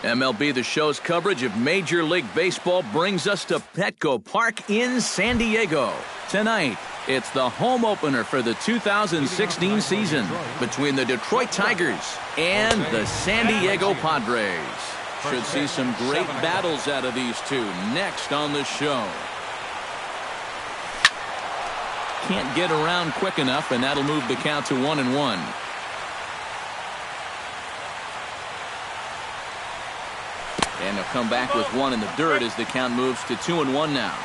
MLB The Show's coverage of Major League Baseball brings us to Petco Park in San Diego. Tonight, it's the home opener for the 2016 season between the Detroit Tigers and the San Diego Padres. Should see some great battles out of these two next on the show. Can't get around quick enough, and that'll move the count to 1-1. And he'll come back with one in the dirt as the count moves to 2-1 now.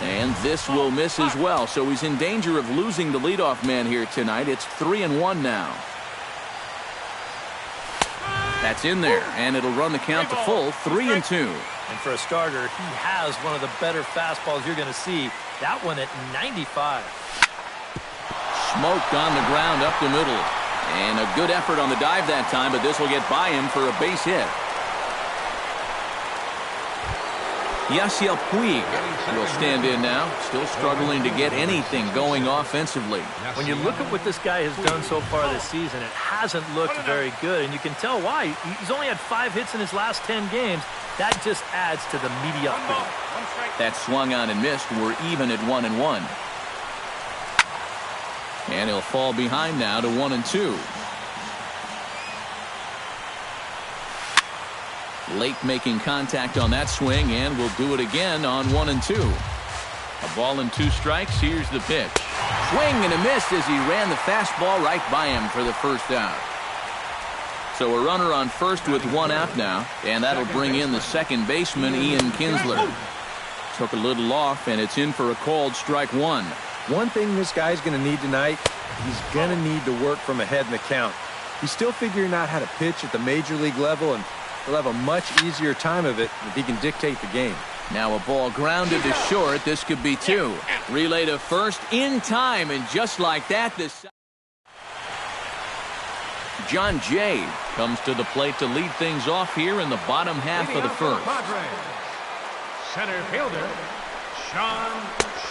And this will miss as well, so he's in danger of losing the leadoff man here tonight. It's 3-1 now. That's in there, and it'll run the count to full, 3-2. And for a starter, he has one of the better fastballs you're going to see. That one at 95. Smoked on the ground up the middle. And a good effort on the dive that time, but this will get by him for a base hit. Yasiel Puig will stand in now, still struggling to get anything going offensively. When you look at what this guy has done so far this season, it hasn't looked very good, and you can tell why. He's only had 5 hits in his last 10 games. That just adds to the mediocrity. That swung on and missed. We're even at 1-1. And he'll fall behind now to 1-2. Late making contact on that swing, and we'll do it again on 1-2. A ball and 2 strikes. Here's the pitch. Swing and a miss as he ran the fastball right by him for the first out. So a runner on first with 1 out now, and that'll bring in the second baseman, Ian Kinsler. Took a little off, and it's in for a called strike 1. One thing this guy's going to need tonight, he's going to need to work from ahead in the count. He's still figuring out how to pitch at the major league level, and he'll have a much easier time of it if he can dictate the game. Now a ball grounded to short. This could be 2. Relay to first in time, and just like that, this John Jay comes to the plate to lead things off here in the bottom half of the first. Center fielder, Sean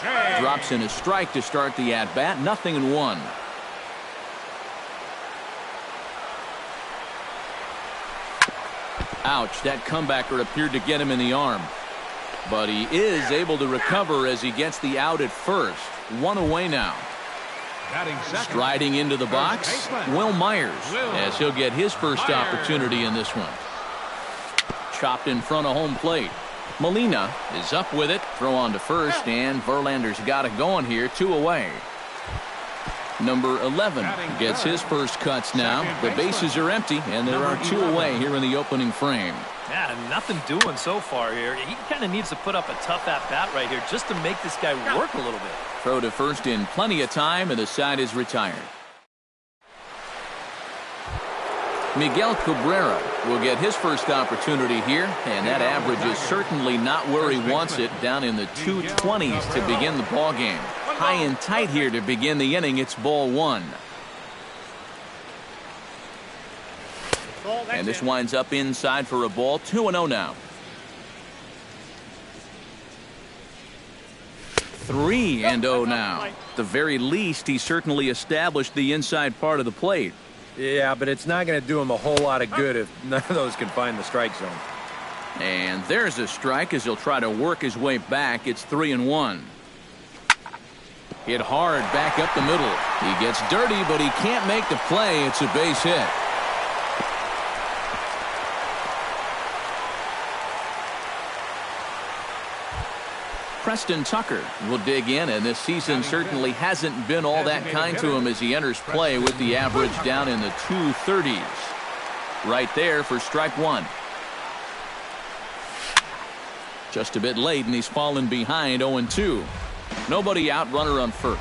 Shea. Drops in a strike to start the at-bat. 0-1. Ouch, that comebacker appeared to get him in the arm. But he is able to recover as he gets the out at first. 1 away now. Striding into the box, Will Myers, as he'll get his first opportunity in this one. Chopped in front of home plate. Molina is up with it. Throw on to first, and Verlander's got it going here. 2 away. Number 11 gets his first cuts now. The bases are empty, and there are 2 away here in the opening frame. Yeah, nothing doing so far here. He kind of needs to put up a tough at-bat right here just to make this guy work a little bit. Throw to first in plenty of time, and the side is retired. Miguel Cabrera will get his first opportunity here, and that average is certainly not where he wants it, down in the 220s to begin the ball game. High and tight here to begin the inning. It's ball 1. And this winds up inside for a ball. 2-0 now. 3-0 now. At the very least, he certainly established the inside part of the plate. Yeah, but it's not going to do him a whole lot of good if none of those can find the strike zone. And there's a strike as he'll try to work his way back. It's 3-1. Hit hard back up the middle. He gets dirty, but he can't make the play. It's a base hit. Preston Tucker will dig in, and this season certainly hasn't been all that kind to him as he enters play with the average down in the 230s. Right there for strike 1. Just a bit late, and he's fallen behind 0-2. Nobody out, runner on first.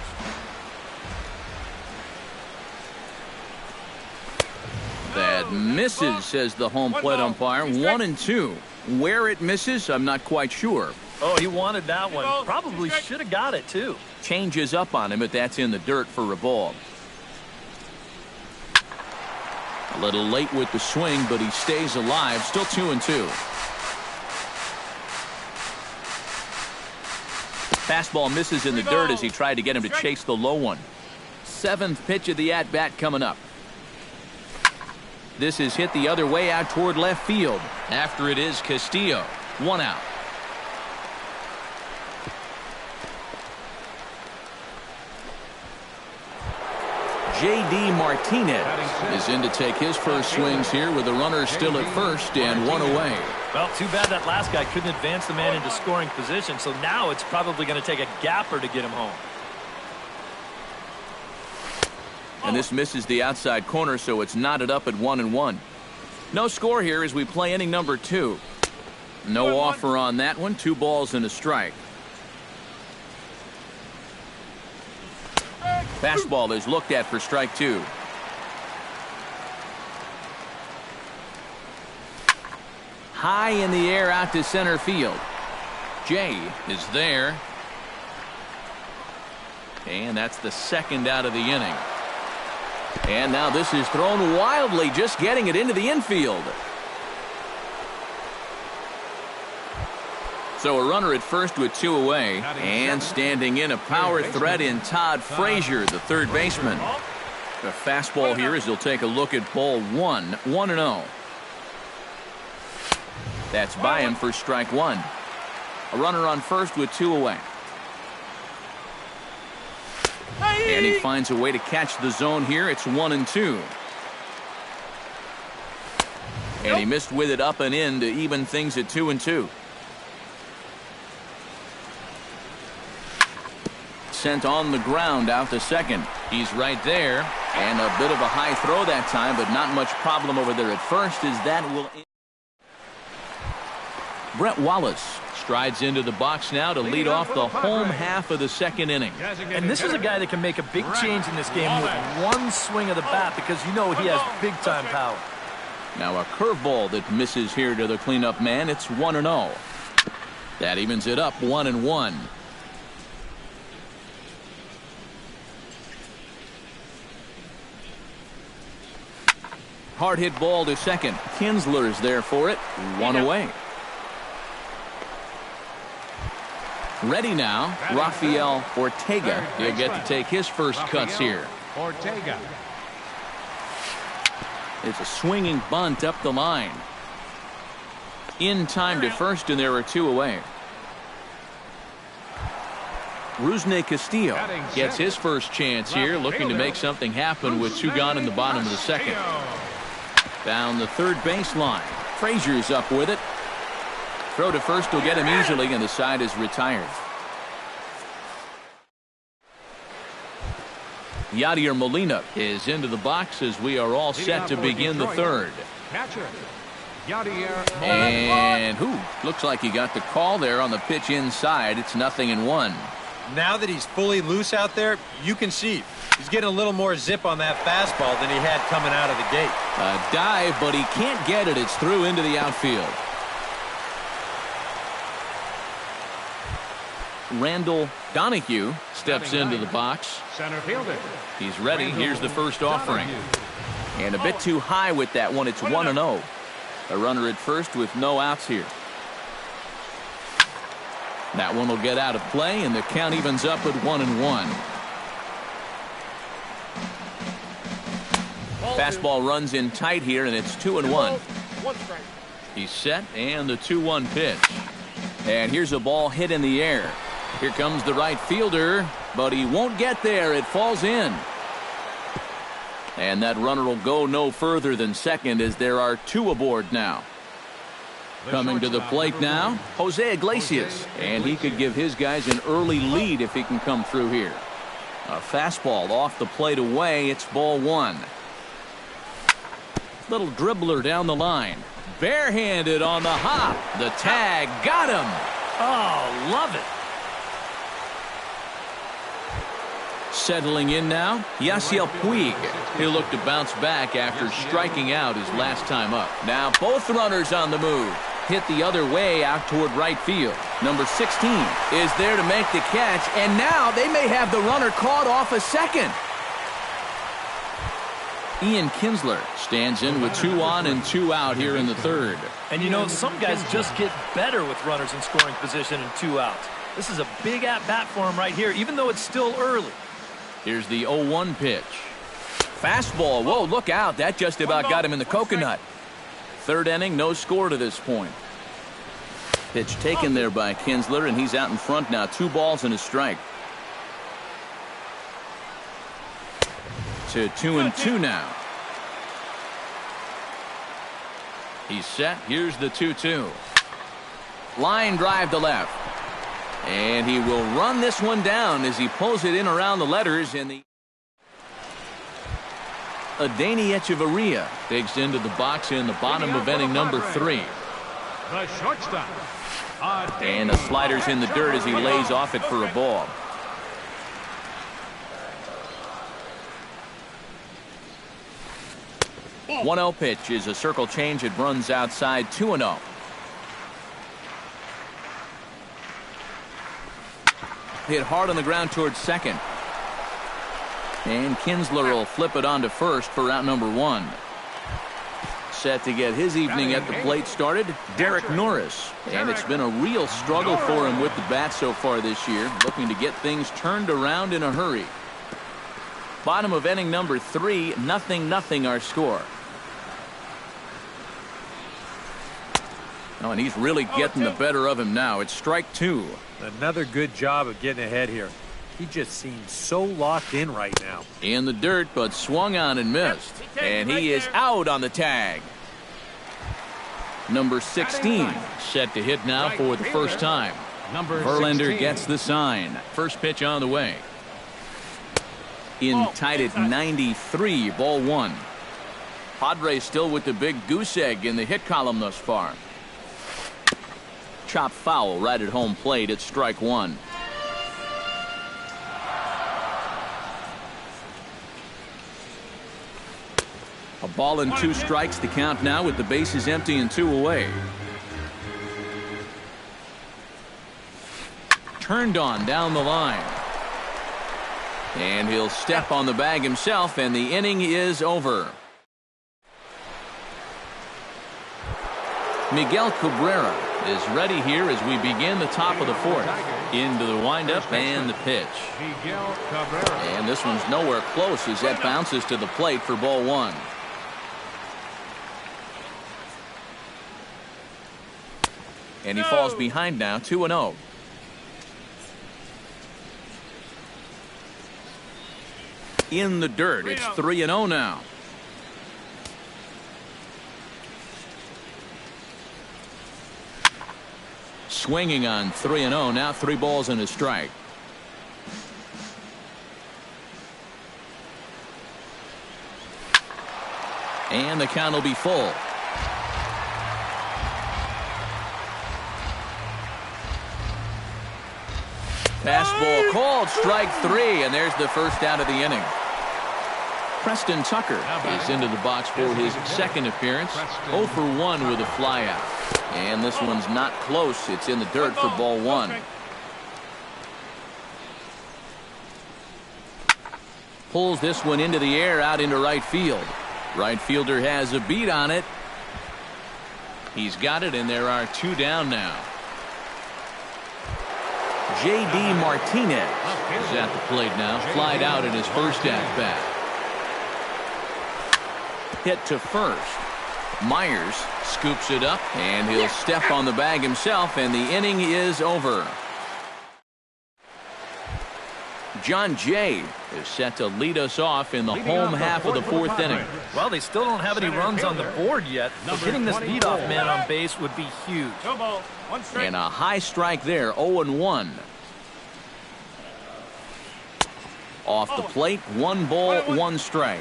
That misses, says the home plate umpire. 1-2. Where it misses, I'm not quite sure. Oh, he wanted that one. Probably should have got it, too. Changes up on him, but that's in the dirt for a ball. A little late with the swing, but he stays alive. Still 2-2. Fastball misses in the dirt as he tried to get him to chase the low one. 7th pitch of the at-bat coming up. This is hit the other way out toward left field. After it is Castillo. 1 out. J.D. Martinez is in to take his first swings here with the runner still at first and 1 away. Well, too bad that last guy couldn't advance the man into scoring position, so now it's probably going to take a gapper to get him home. And this misses the outside corner, so it's knotted up at 1-1. No score here as we play inning number 2. No offer on that one. 2 balls and a strike. Fastball is looked at for strike 2. High in the air out to center field. Jay is there. And that's the second out of the inning. And now this is thrown wildly, just getting it into the infield. So a runner at first with 2 away, and standing in a power threat in Todd Frazier, the third baseman. The fastball here as he'll take a look at ball 1, 1-0. That's by him for strike 1. A runner on first with 2 away. And he finds a way to catch the zone here. It's 1-2. And he missed with it up and in to even things at 2-2. Sent on the ground out to second. He's right there. And a bit of a high throw that time, but not much problem over there at first as that will... Brett Wallace strides into the box now to lead off the home half of the second inning. And this is a guy that can make a big change in this game with one swing of the bat because you know he has big-time power. Now a curveball that misses here to the cleanup man. It's 1-0. That evens it up 1-1. Hard hit ball to second. Kinsler's there for it. 1 away. Ready now, Rafael Ortega. He'll get to take his first cuts here. Ortega. It's a swinging bunt up the line. In time to first, and there are 2 away. Rusney Castillo gets his first chance here, looking to make something happen with 2 gone in the bottom of the second. Down the third baseline. Frazier's up with it. Throw to first will get him easily, and the side is retired. Yadier Molina is into the box as we are all set to begin the third. And looks like he got the call there on the pitch inside. It's 0-1. Now that he's fully loose out there, you can see he's getting a little more zip on that fastball than he had coming out of the gate. A dive, but he can't get it. It's through into the outfield. Randall Donahue steps into the box. Center fielder. He's ready. Here's the first offering. And a bit too high with that one. It's 1-0. A runner at first with no outs here. That one will get out of play, and the count evens up at 1-1. Fastball runs in tight here, and it's 2-1. He's set, and the 2-1 pitch. And here's a ball hit in the air. Here comes the right fielder, but he won't get there. It falls in. And that runner will go no further than second as there are 2 aboard now. Coming to the plate now, Jose Iglesias. And he could give his guys an early lead if he can come through here. A fastball off the plate away. It's ball 1. Little dribbler down the line. Barehanded on the hop. The tag got him. Oh, love it. Settling in now, Yasiel Puig. He'll look to bounce back after striking out his last time up. Now both runners on the move. Hit the other way out toward right field. Number 16 is there to make the catch, and now they may have the runner caught off a second. Ian Kinsler stands in with 2 on and 2 out here in the third. And you know, some guys just get better with runners in scoring position and 2 outs. This is a big at-bat for him right here, even though it's still early. Here's the 0-1 pitch. Fastball. Whoa, look out. That just about got him in the coconut. Third inning, no score to this point. Pitch taken there by Kinsler, and he's out in front now. 2 balls and a strike. To 2-2 now. He's set. Here's the 2-2. Line drive to left. And he will run this one down as he pulls it in around the letters in the... Adeiny Echeverria digs into the box in the bottom of inning number 3. The shortstop. And the slider's in the dirt as he lays off it for a ball. Ball. 1-0 pitch is a circle change. It runs outside. 2-0. Hit hard on the ground towards second. And Kinsler will flip it on to first for out number 1. Set to get his evening at the plate started, Derek Norris. And it's been a real struggle for him with the bat so far this year, looking to get things turned around in a hurry. Bottom of inning number 3, 0-0 our score. Oh, and he's really getting the better of him now. It's strike 2. Another good job of getting ahead here. He just seems so locked in right now. In the dirt, but swung on and missed. And he is out on the tag. Number 16 set to hit now for the first time. Verlander gets the sign. First pitch on the way. In tied at 93, ball 1. Padres still with the big goose egg in the hit column thus far. Chop foul right at home plate. It's strike 1. A ball and 2 strikes to count now with the bases empty and 2 away. Turned on down the line. And he'll step on the bag himself, and the inning is over. Miguel Cabrera is ready here as we begin the top of the 4th. Into the windup and the pitch. And this one's nowhere close as that bounces to the plate for ball 1. And he falls behind now, 2-0. In the dirt, it's 3-0 now. Swinging on 3-0, now 3 balls and a strike. And the count will be full. Fastball called, strike 3, and there's the first out of the inning. Preston Tucker is into the box for his second appearance. 0 for 1 with a flyout. And this one's not close. It's in the dirt for ball 1. Pulls this one into the air out into right field. Right fielder has a beat on it. He's got it, and there are 2 down now. J.D. Martinez is at the plate now. Flied out in his first at-bat. Hit to first. Myers scoops it up, and he'll step on the bag himself, and the inning is over. John Jay is set to lead us off in the home half of the 4th inning. Well, they still don't have any runs on the board yet, so getting this leadoff man on base would be huge. And a high strike there, 0-1. Off the plate, 1 ball, 1 strike.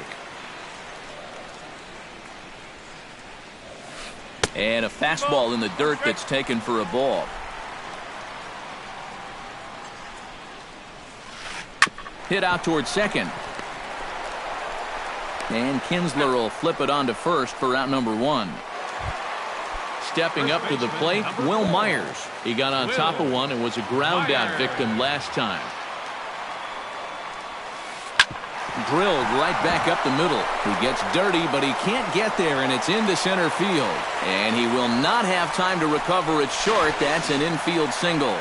And a fastball in the dirt that's taken for a ball. Hit out towards second. And Kinsler will flip it on to first for out number 1. Stepping up to the plate, Will Myers. He got on top of one and was a ground out victim last time. Drilled right back up the middle. He gets dirty, but he can't get there, and it's into center field. And he will not have time to recover it short. That's an infield single.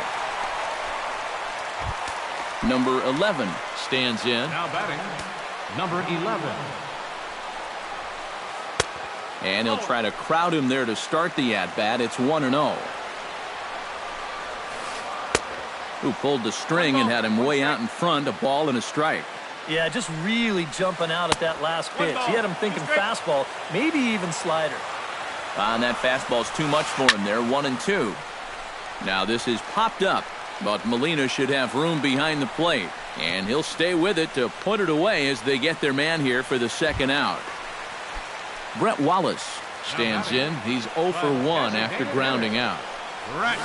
Number 11 stands in. Now batting, number 11, And he'll try to crowd him there to start the at-bat. It's 1-0. Who pulled the string and had him way out in front, a ball and a strike. Yeah, just really jumping out at that last pitch. He had him thinking fastball, maybe even slider. And that fastball's too much for him there, 1-2. Now this is popped up, but Molina should have room behind the plate. And he'll stay with it to put it away as they get their man here for the second out. Brett Wallace stands in. He's 0 for 1 after grounding out. Brett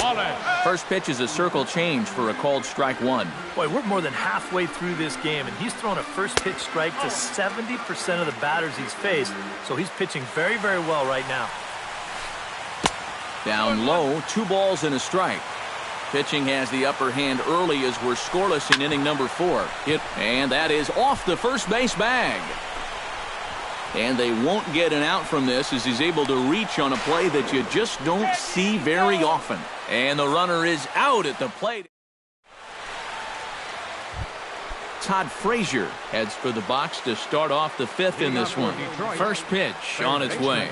Wallace. First pitch is a circle change for a called strike one. Boy, we're more than halfway through this game, and he's thrown a first pitch strike to 70% of the batters he's faced, so he's pitching very, very well right now. Down low, 2 balls and a strike. Pitching has the upper hand early as we're scoreless in inning number 4. And that is off the first base bag. And they won't get an out from this as he's able to reach on a play that you just don't see very often. And the runner is out at the plate. Todd Frazier heads for the box to start off the 5th in this one. First pitch on its way.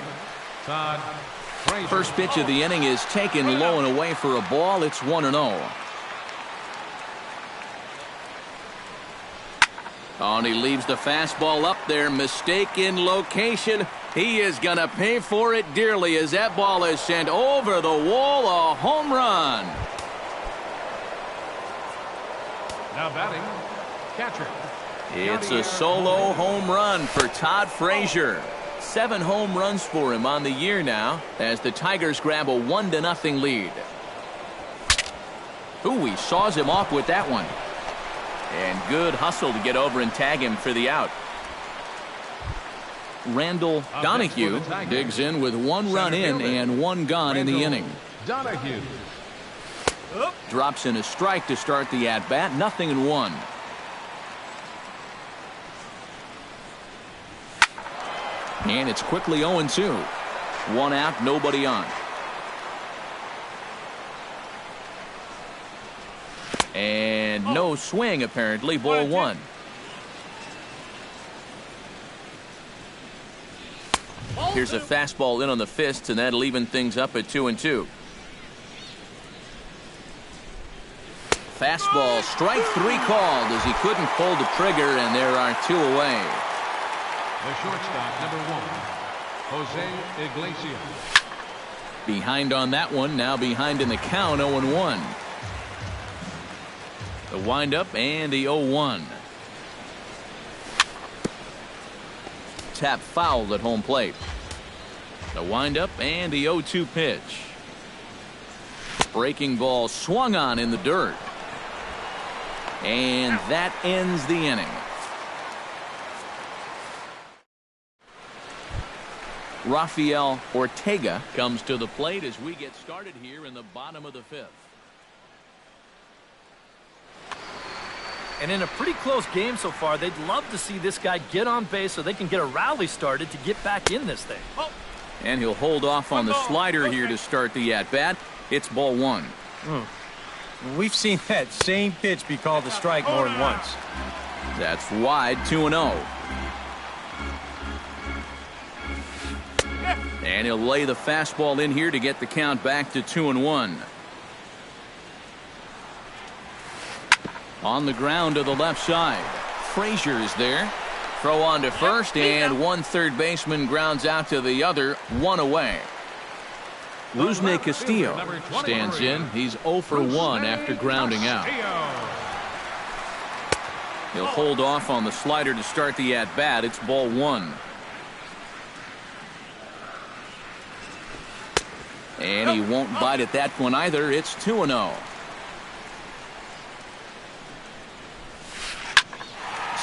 Todd Frazier. First pitch of the inning is taken low and away for a ball. It's 1-0. Oh, and he leaves the fastball up there. Mistake in location. He is going to pay for it dearly as that ball is sent over the wall. A home run. Now batting, catcher. It's a solo home run for Todd Frazier. 7 home runs for him on the year now as the Tigers grab a 1-0 lead. Ooh, he saws him off with that one. And good hustle to get over and tag him for the out. Randall Donahue digs in with 1 run in and 1 gone in the inning. Donahue. Drops in a strike to start the at-bat. 0-1. And it's quickly 0-2. 1 out, nobody on. And no swing, apparently. Ball 1. Here's a fastball in on the fists, and that'll even things up at 2-2. Fastball, strike 3 called as he couldn't pull the trigger, and there are 2 away. The shortstop, number 1, Jose Iglesias. Behind on that one, now behind in the count, 0-1. The windup and the 0-1. Tap fouled at home plate. The windup and the 0-2 pitch. Breaking ball swung on in the dirt. And that ends the inning. Rafael Ortega comes to the plate as we get started here in the bottom of the 5th. And in a pretty close game so far, they'd love to see this guy get on base so they can get a rally started to get back in this thing. And he'll hold off on the slider here to start the at-bat. It's ball 1. We've seen that same pitch be called a strike more than once. That's wide, 2-0. And he'll lay the fastball in here to get the count back to 2-1. On the ground to the left side. Frazier is there. Throw on to first, and 1 third baseman grounds out to the other. 1 away. Rusney Castillo stands in. He's 0 for 1 after grounding out. He'll hold off on the slider to start the at-bat. It's ball 1. And he won't bite at that one either. It's 2-0.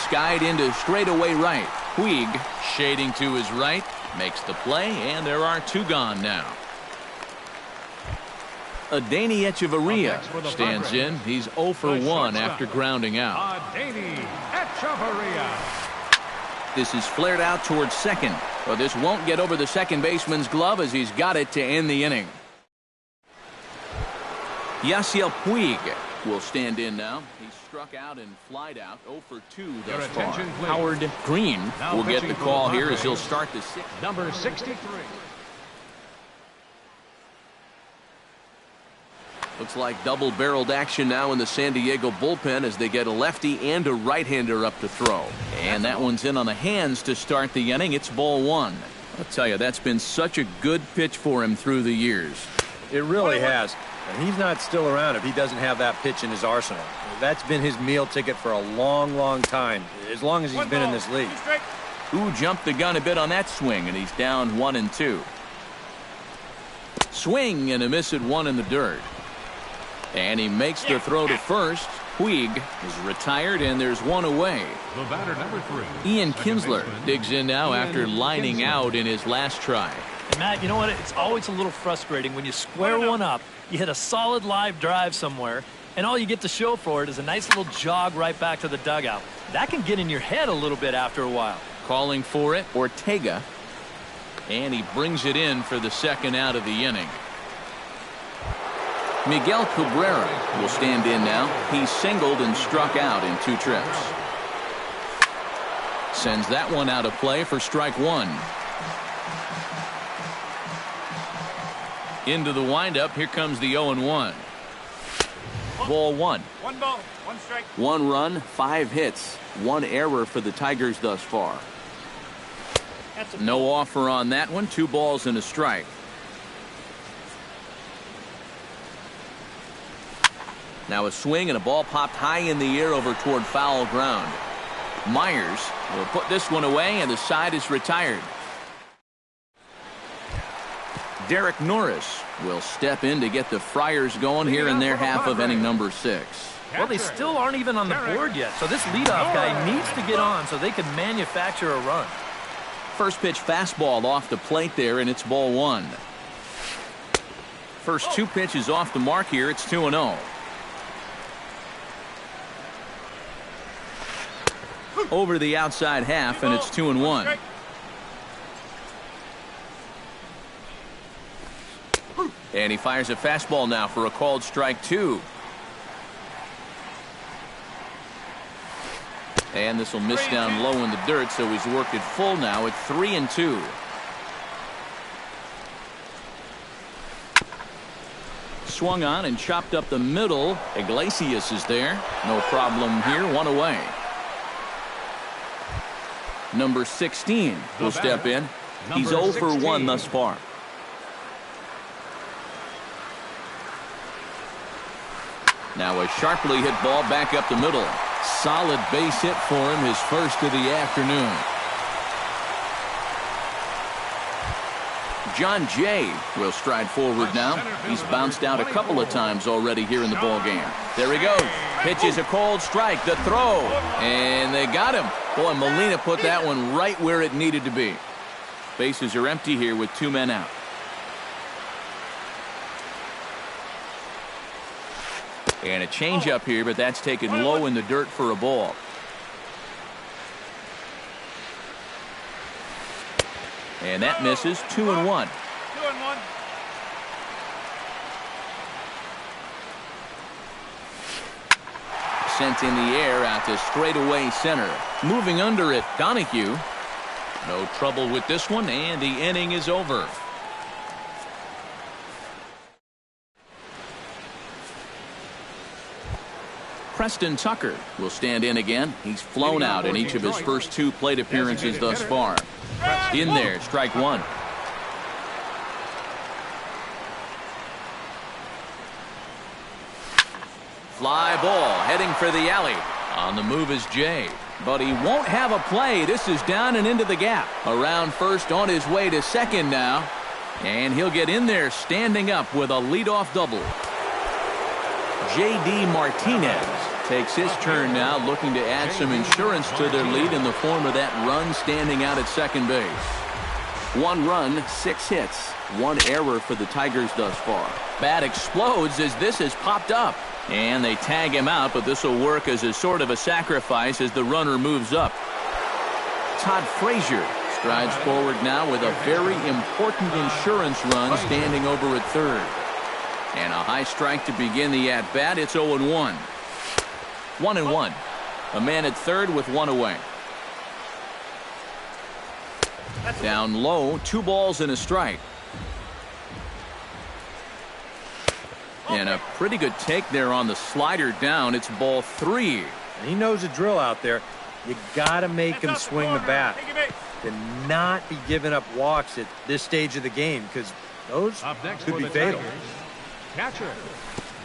Skied into straightaway right. Puig shading to his right. Makes the play, and there are 2 gone now. Adeiny Echeverria stands in. He's 0 for 1 after grounding out. Adeiny Echeverria. This is flared out towards second, but this won't get over the second baseman's glove as he's got it to end the inning. Yasiel Puig will stand in now. He struck out and flied out 0 for 2 thus far. attention, please. Howard Green Now will get pitching the for call the here as he'll Padres. start the sixth. Number 63. Looks like double-barreled action now in the San Diego bullpen as they get a lefty and a right-hander up to throw. And that one's in on the hands to start the inning. It's ball 1. I'll tell you, that's been such a good pitch for him through the years. It really has. And he's not still around if he doesn't have that pitch in his arsenal. That's been his meal ticket for a long, long time, as long as he's been in this league. Who jumped the gun a bit on that swing, and he's down 1-2. Swing and a miss at 1 in the dirt. And he makes the throw to first. Puig is retired, and there's 1 away. The batter, number 3. Ian Second Kinsler baseman, digs in now Ian after lining Kinsler. out in his last try. And Matt, you know what? It's always a little frustrating when you square one up, you hit a solid live drive somewhere, and all you get to show for it is a nice little jog right back to the dugout. That can get in your head a little bit after a while. Calling for it, Ortega. And he brings it in for the second out of the inning. Miguel Cabrera will stand in now. He singled and struck out in 2 trips. Sends that one out of play for strike 1. Into the windup. Here comes the 0-1. Ball 1. 1 ball, 1 strike. 1 run, 5 hits, 1 error for the Tigers thus far. No offer on that one. 2 balls and a strike. Now a swing and a ball popped high in the air over toward foul ground. Myers will put this one away, and the side is retired. Derek Norris will step in to get the Friars going here in their half of inning number 6. Well, they still aren't even on the board yet, so this leadoff guy needs to get on so they can manufacture a run. First pitch fastball off the plate there, and it's ball 1. First 2 pitches off the mark here. It's 2-0. Over the outside half, and it's 2-1. And he fires a fastball now for a called strike 2. And this will miss down low in the dirt, so he's worked it full now at 3-2. Swung on and chopped up the middle. Iglesias is there. No problem here. 1 away. Number 16 will step in. He's 0 for 1 thus far. Now a sharply hit ball back up the middle. Solid base hit for him, his first of the afternoon. John Jay will stride forward now. He's bounced out a couple of times already here in the ball game. There he goes. Pitches a cold strike. The throw. And they got him. Boy, Molina put that one right where it needed to be. Bases are empty here with 2 men out. And a changeup here, but that's taken low in the dirt for a ball. And that misses. 2-1. 2-1. Sent in the air out to straightaway center. Moving under it, Donahue. No trouble with this one, and the inning is over. Preston Tucker will stand in again. He's flown out in each of his first 2 plate appearances thus far. In there, strike 1. Fly ball heading for the alley. On the move is Jay, but he won't have a play. This is down and into the gap. Around first, on his way to second now, and he'll get in there standing up with a leadoff double. J.D. Martinez takes his turn now, looking to add some insurance to their lead in the form of that run standing out at second base. 1 run, 6 hits, 1 error for the Tigers thus far. Bat explodes as this has popped up. And they tag him out, but this will work as a sort of a sacrifice as the runner moves up. Todd Frazier strides forward now with a very important insurance run standing over at third. And a high strike to begin the at-bat. It's 0-1. 1-1. A man at third with one away. Down low, 2 balls and a strike. And a pretty good take there on the slider down. It's ball 3. He knows the drill out there. You got to make him swing the bat. To not be giving up walks at this stage of the game, because those could be fatal. Catcher.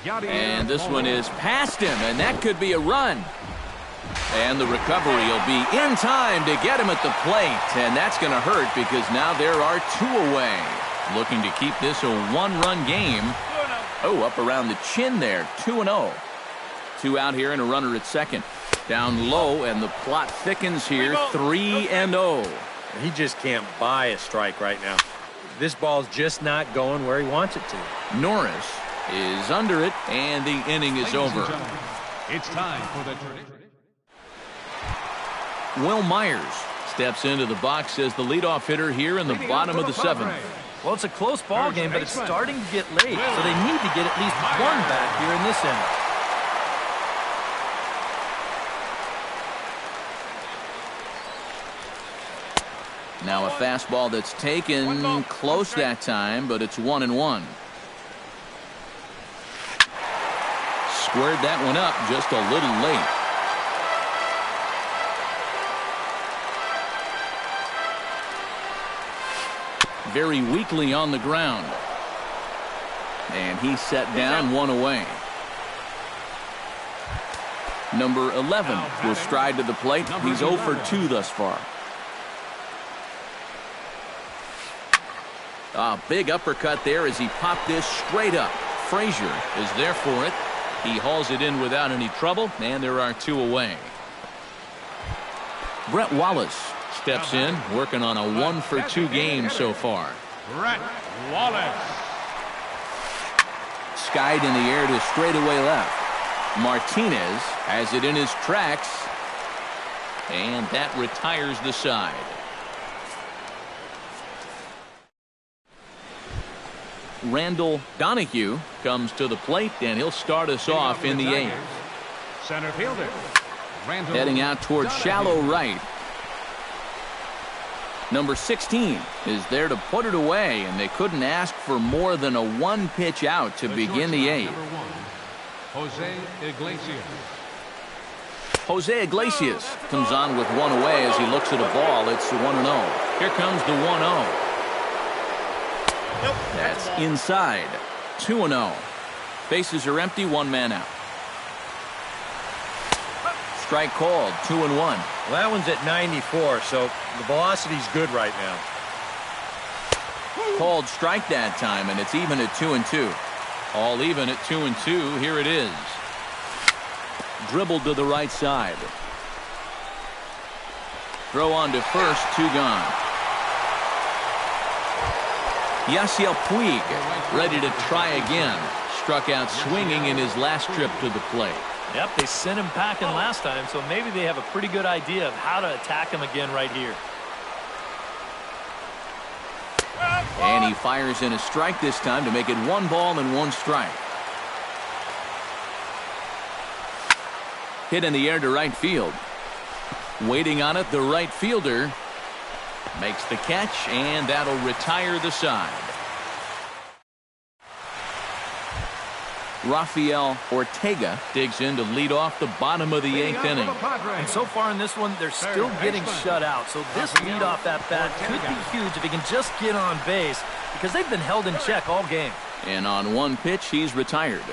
And this one is past him, and that could be a run. And the recovery will be in time to get him at the plate. And that's going to hurt because now there are 2 away. Looking to keep this a 1-run game. Oh, up around the chin there. 2-0. 2 out here and a runner at second. Down low, and the plot thickens here. 3-0. He just can't buy a strike right now. This ball's just not going where he wants it to. Norris is under it, and the inning is over. It's time for the tradition. Will Myers steps into the box as the leadoff hitter here in the bottom of the 7th. Well, it's a close ball game, but it's starting to get late, so they need to get at least one back here in this inning. Now a fastball that's taken close that time, but it's 1-1. Squared that one up just a little late. Very weakly on the ground. And he's set down, 1 away. Number 11 will stride to the plate. He's 0 for 2 thus far. A big uppercut there as he popped this straight up. Frazier is there for it. He hauls it in without any trouble, and there are 2 away. Brett Wallace steps in, working on a 1 for 2 game so far. Brett Wallace. Skied in the air to straightaway left. Martinez has it in his tracks, and that retires the side. Randall Donahue comes to the plate, and he'll start us off in the 8th. Center fielder. Randall Heading out towards shallow right. Number 16 is there to put it away, and they couldn't ask for more than a 1-pitch out to begin the 8th. Number 1, Jose Iglesias. Jose Iglesias comes on with 1 away as he looks at a ball. It's 1-0. Here comes the 1-0. That's inside. 2-0. Bases are empty, 1 man out. Strike called, 2-1. Well, that one's at 94, so the velocity's good right now. Called strike that time, and it's even at 2-2. All even at 2-2. Here it is. Dribbled to the right side. Throw on to first, 2 gone. Yasiel Puig ready to try again. Struck out swinging in his last trip to the plate. Yep, they sent him packing last time, so maybe they have a pretty good idea of how to attack him again right here. And he fires in a strike this time to make it 1 ball and 1 strike. Hit in the air to right field. Waiting on it, the right fielder makes the catch, and that'll retire the side. Rafael Ortega digs in to lead off the bottom of the 8th inning. And so far in this one, they're still getting shut out. So this leadoff at bat could be huge if he can just get on base, because they've been held in check all game. And on 1 pitch, he's retired.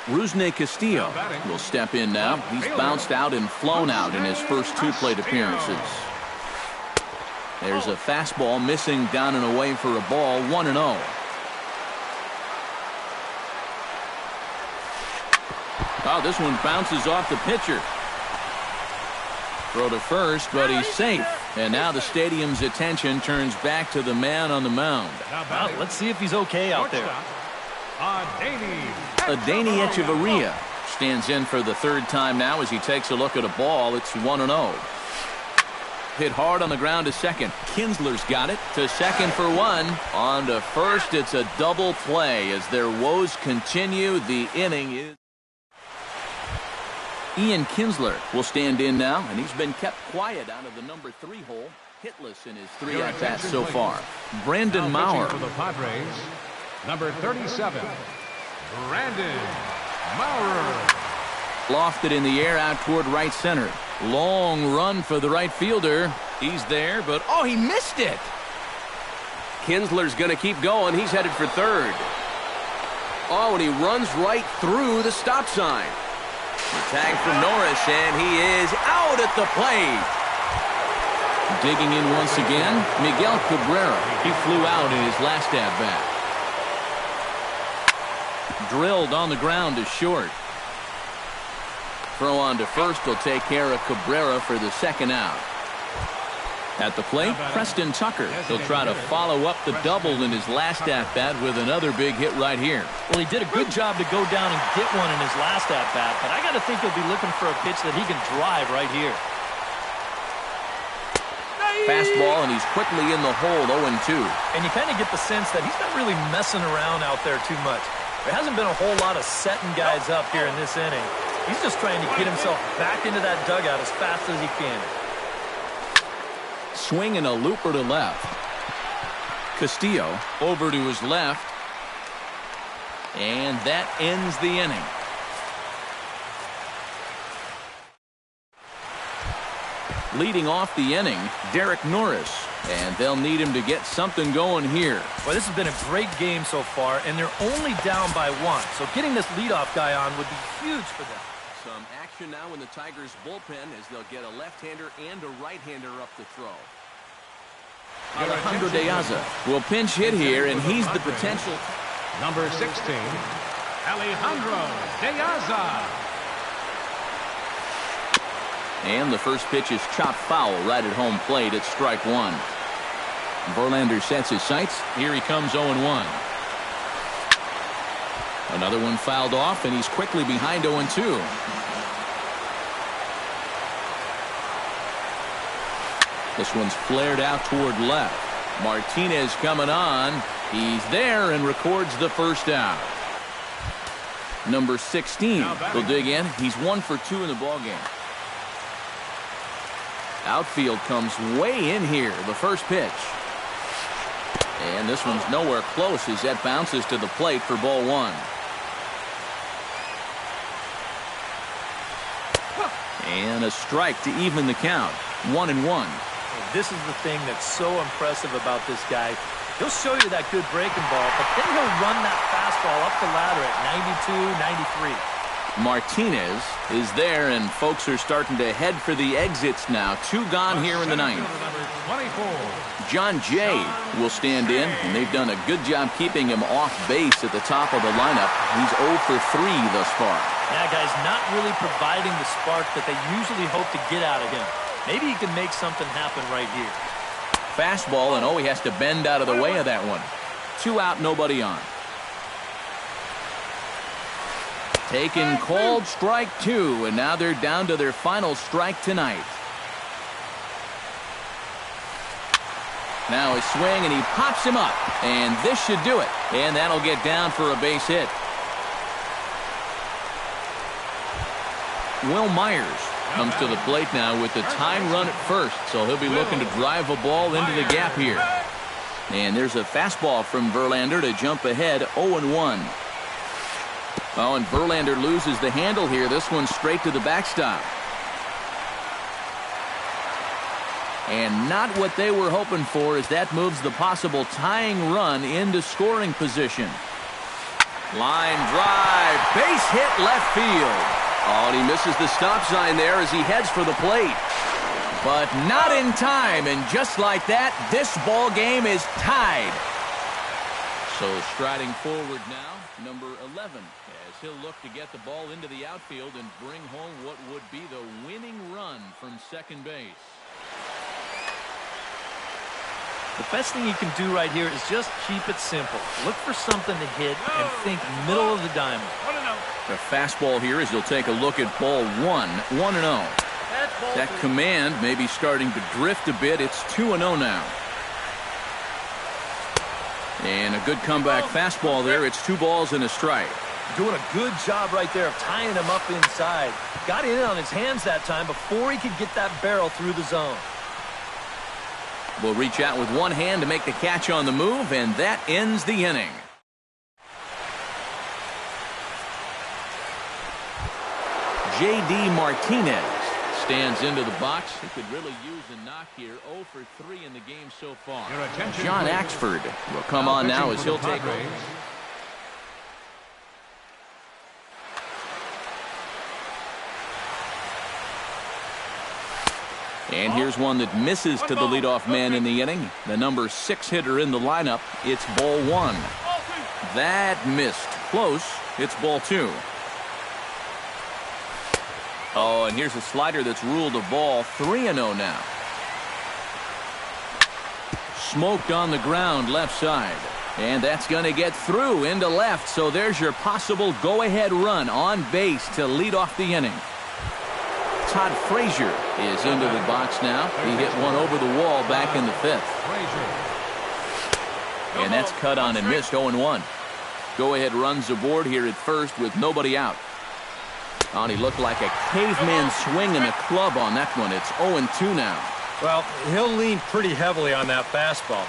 Rusney Castillo will step in now. He's bounced out and flown out in his first 2 plate appearances. There's a fastball missing down and away for a ball, 1-0. Oh, this one bounces off the pitcher. Throw to first, but he's safe. And now the stadium's attention turns back to the man on the mound. Well, let's see if he's okay out there. Adeiny Echeverria stands in for the 3rd time now as he takes a look at a ball. It's 1-0. Hit hard on the ground to second. Kinsler's got it to second for one. On to first. It's a double play as their woes continue. The inning is... Ian Kinsler will stand in now, and he's been kept quiet out of the number 3 hole. Hitless in his 3 at-bats so far. Brandon Maurer. For the Padres, number 37, Brandon Maurer. Lofted in the air out toward right center. Long run for the right fielder. He's there, but oh, he missed it. Kinsler's going to keep going. He's headed for third. Oh, and he runs right through the stop sign. The tag from Norris, and he is out at the plate. Digging in once again, Miguel Cabrera. He flew out in his last at-bat. Drilled on the ground to short. Throw on to first will take care of Cabrera for the second out. At the plate, Preston Tucker. He'll try to follow up the double in his last at-bat with another big hit right here. Well, he did a good job to go down and get one in his last at-bat, but I got to think he'll be looking for a pitch that he can drive right here. Fastball, and he's quickly in the hole, 0-2. And you kind of get the sense that he's not really messing around out there too much. There hasn't been a whole lot of setting guys up here in this inning. He's just trying to get himself back into that dugout as fast as he can. Swing and a looper to left. Castillo over to his left. And that ends the inning. Leading off the inning, Derek Norris. And they'll need him to get something going here. Well, this has been a great game so far, and they're only down by 1. So getting this leadoff guy on would be huge for them. Some action now in the Tigers' bullpen as they'll get a left-hander and a right-hander up to throw. Alejandro De Aza will pinch hit here, and he's the potential. Number 16, Alejandro De Aza. And the first pitch is chopped foul right at home plate at strike 1. Verlander sets his sights. Here he comes 0-1. Another one fouled off, and he's quickly behind 0-2. This one's flared out toward left. Martinez coming on. He's there and records the first out. Number 16 will dig in. He's 1 for 2 in the ballgame. Outfield comes way in here. The first pitch. And this one's nowhere close as that bounces to the plate for ball 1. And a strike to even the count. 1-1. This is the thing that's so impressive about this guy. He'll show you that good breaking ball, but then he'll run that fastball up the ladder at 92, 93. Martinez is there, and folks are starting to head for the exits now. 2 gone here in the 9th. John Jay will stand in, and they've done a good job keeping him off base at the top of the lineup. He's 0 for 3 thus far. Yeah, guys, not really providing the spark that they usually hope to get out of him. Maybe he can make something happen right here. Fastball, and oh, he has to bend out of the way of that one. 2 out, nobody on. Taken called strike 2, and now they're down to their final strike tonight. Now a swing, and he pops him up, and this should do it. And that'll get down for a base hit. Will Myers comes to the plate now with the tying run at first, so he'll be looking to drive a ball into the gap here. And there's a fastball from Verlander to jump ahead 0-1. Oh, and Verlander loses the handle here. This one straight to the backstop. And not what they were hoping for, as that moves the possible tying run into scoring position. Line drive, base hit left field. Oh, and he misses the stop sign there as he heads for the plate. But not in time, and just like that, this ball game is tied. So striding forward now, number 11, as he'll look to get the ball into the outfield and bring home what would be the winning run from second base. The best thing you can do right here is just keep it simple. Look for something to hit and think middle of the diamond. The fastball here as he'll take a look at ball 1, 1-0. That command may be starting to drift a bit. It's 2-0 now. And a good comeback fastball there. It's 2 balls and a strike. Doing a good job right there of tying him up inside. Got in on his hands that time before he could get that barrel through the zone. Will reach out with one hand to make the catch on the move, and that ends the inning. J.D. Martinez stands into the box. He could really use a knock here. 0 for 3 in the game so far. John Axford will come on now as he'll take over. And here's one that misses to the leadoff man in the inning. The number 6 hitter in the lineup. It's ball 1. That missed. Close. It's ball 2. Oh, and here's a slider that's ruled a ball. 3-0 now. Smoked on the ground left side. And that's going to get through into left. So there's your possible go-ahead run on base to lead off the inning. Todd Frazier is into the box now. He hit one over the wall back in the 5th. And that's cut on and missed. 0-1. Go-ahead runs aboard here at first with nobody out. And he looked like a caveman swinging a club on that one. It's 0-2 now. Well, he'll lean pretty heavily on that fastball.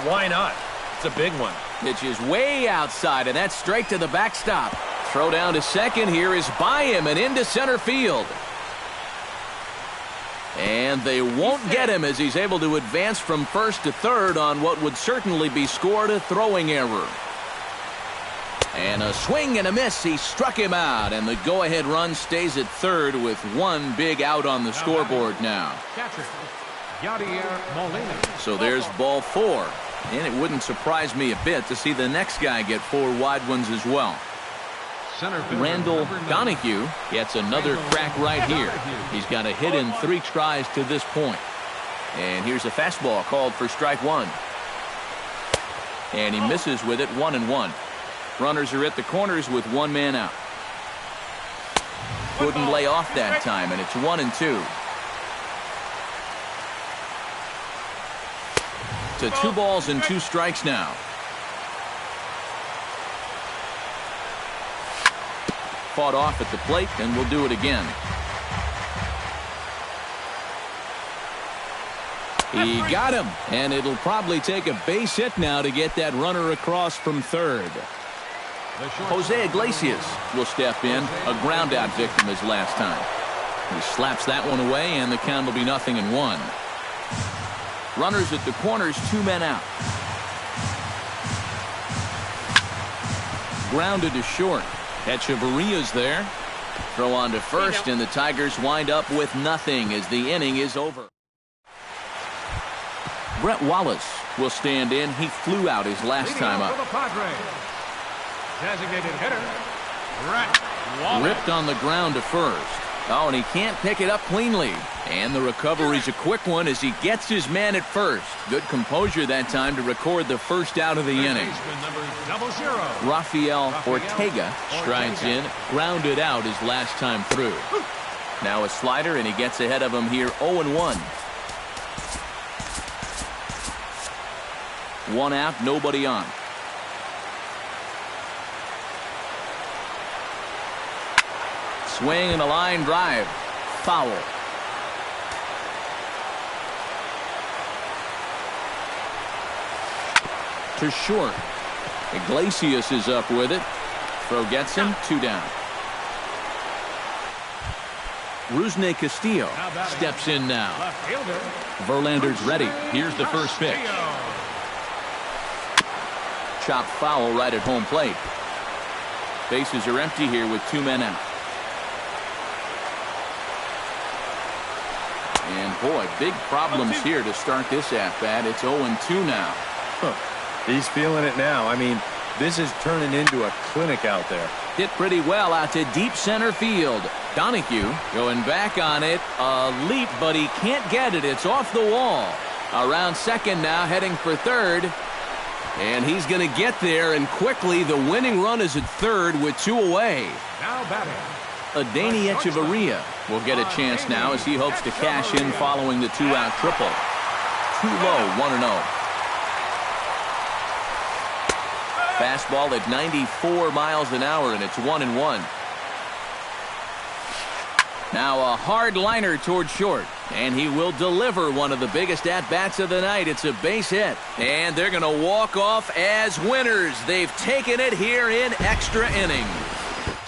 Why not? It's a big one. Pitch is way outside, and that's straight to the backstop. Throw down to second here is by him and into center field. And they won't get him as he's able to advance from first to third on what would certainly be scored a throwing error. And a swing and a miss. He struck him out, and the go-ahead run stays at third with one big out on the scoreboard now. So there's ball 4, and it wouldn't surprise me a bit to see the next guy get 4 wide ones as well. Randall Donahue gets another crack right here. He's got a hit in 3 tries to this point. And here's a fastball called for strike 1. And he misses with it. 1-1. Runners are at the corners with 1 man out. Couldn't lay off that time, and it's 1-2. To 2 balls and 2 strikes now. Fought off at the plate, and we'll do it again. He got him, and it'll probably take a base hit now to get that runner across from third. Jose Iglesias will step in, a ground out victim his last time. He slaps that one away, and the count will be 0-1. Runners at the corners, 2 men out. Grounded to short. Echeverria's there. Throw on to first, and the Tigers wind up with nothing as the inning is over. Brett Wallace will stand in. He flew out his last time up. Designated hitter, Brett Wallace. Ripped on the ground to first. Oh, and he can't pick it up cleanly. And the recovery's a quick one as he gets his man at first. Good composure that time to record the first out of the inning. Rafael Ortega strides in, grounded out his last time through. Now a slider, and he gets ahead of him here. 0-1. 1 out, nobody on. Swing and a line drive. Foul. To short. Iglesias is up with it. Throw gets him. 2 down. Rusney Castillo steps in now. Verlander's ready. Here's the first pitch. Chopped foul right at home plate. Bases are empty here with 2 men out. And boy, big problems here to start this at-bat. It's 0-2 now. He's feeling it now. I mean, this is turning into a clinic out there. Hit pretty well out to deep center field. Donahue going back on it. A leap, but he can't get it. It's off the wall. Around second now, heading for third. And he's going to get there, and quickly the winning run is at third with 2 away. Now batting, Adeiny Echeverria will get a chance now as he hopes to cash in following the 2-out triple. Too low, 1-0. Fastball at 94 miles an hour, and it's 1-1. Now a hard liner toward short, and he will deliver one of the biggest at-bats of the night. It's a base hit, and they're going to walk off as winners. They've taken it here in extra innings.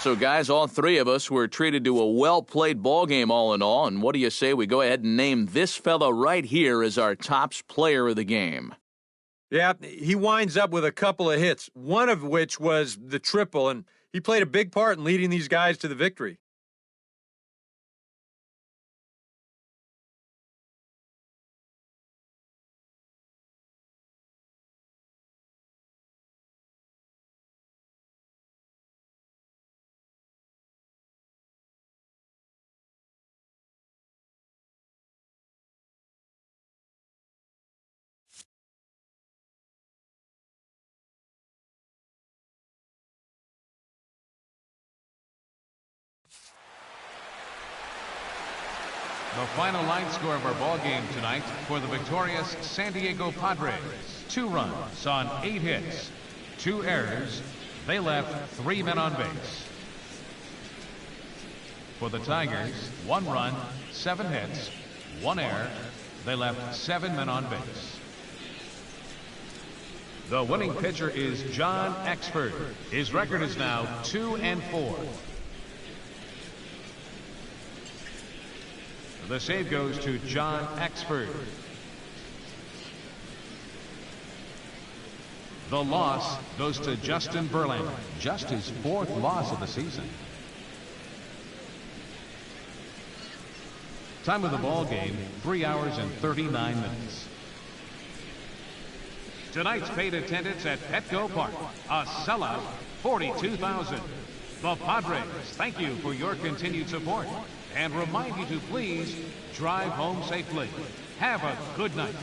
So, guys, all three of us were treated to a well-played ball game all in all, and what do you say we go ahead and name this fella right here as our tops player of the game? Yeah, he winds up with a couple of hits, one of which was the triple, and he played a big part in leading these guys to the victory. The final line score of our ball game tonight for the victorious San Diego Padres. 2 runs on 8 hits, 2 errors. They left 3 men on base. For the Tigers, 1 run, 7 hits, 1 error. They left 7 men on base. The winning pitcher is John Exford. His record is now 2-4. The save goes to John Exford. The loss goes to Justin Verlander. Just his 4th loss of the season. Time of the ball game, 3 hours and 39 minutes. Tonight's paid attendance at Petco Park, a sellout, 42,000. The Padres thank you for your continued support and remind you to please drive home safely. Have a good night.